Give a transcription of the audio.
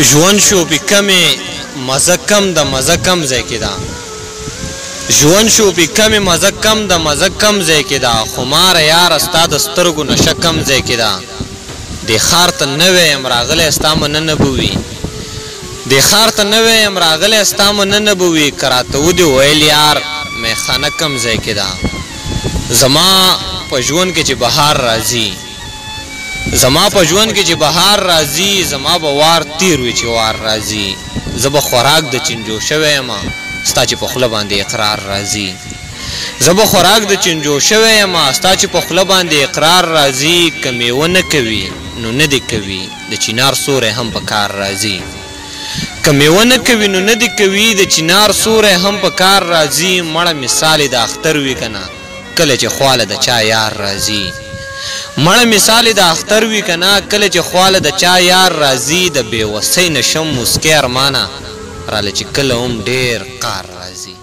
ژوند شو پې کمې مزه کم د مزه کم ځای کې ده ژوند شو پې کمې مزه کم د مزه کم ځای کې ده خماره یاره ستا د سترګو نشه کم ځای کې ده دې ښار ته نوی یم راغلی ستا مننه به وي دې ښار ته نوی یم راغلی ستا مننه به وي که راته ودې ویل یار میخانه کم ځای کې ده زما په ژوند کې چې بهار راځي زما په ژوند کې چې بهار راځي زما به وار تیر وي چې وار راځي زه به خوراک د چینجو شوی یم ستا چې په خوله باندې اقرار راځي زه به خوراک د چینجو شوی یم ستا چې په خوله باندې اقرار راځي که میوه نه کوي نو نه دې کوي د چینار سوری هم په کار راځي که میوه نه کوي نو نه دې کوي د چینار سوری هم په کار راځي مړه مثال د اختر وي که نه کله چې خواله د چا یار راځي مړه مثال د اختر وي که نه کله چې خواله د چا یار راځي د بېوسۍ نشم مسکی ارمانه راله چې کله هم ډېر قار راځي